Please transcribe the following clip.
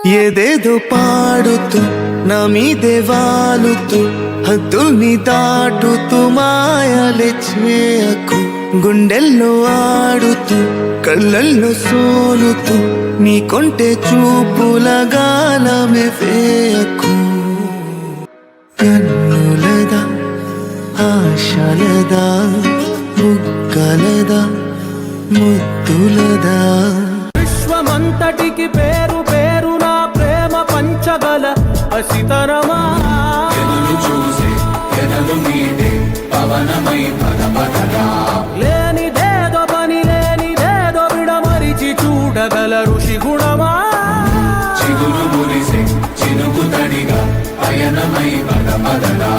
ఏదేదో పాడుతూ నా మీదే వాలుతూ హద్దుల్ని దాటుతూ మాయలే చేయకు గుండెల్లో ఆడుతూ కళ్ళల్లో సోలుతూ నీ కొంటె చూపుల గాలమే వేయకు కన్నులదా ఆశలదా బుగ్గలదా ముద్దులదా విశ్వమంతటికి పేరు పేరు నా ప్రేమ పంచగల అసితరమా లేనిదేదో పని లేనిదేదో విడమరిచి చూడగల ఋషి గుణమా చిగురు మురిసే చినుకు తడిగా పయనమై పద పదరా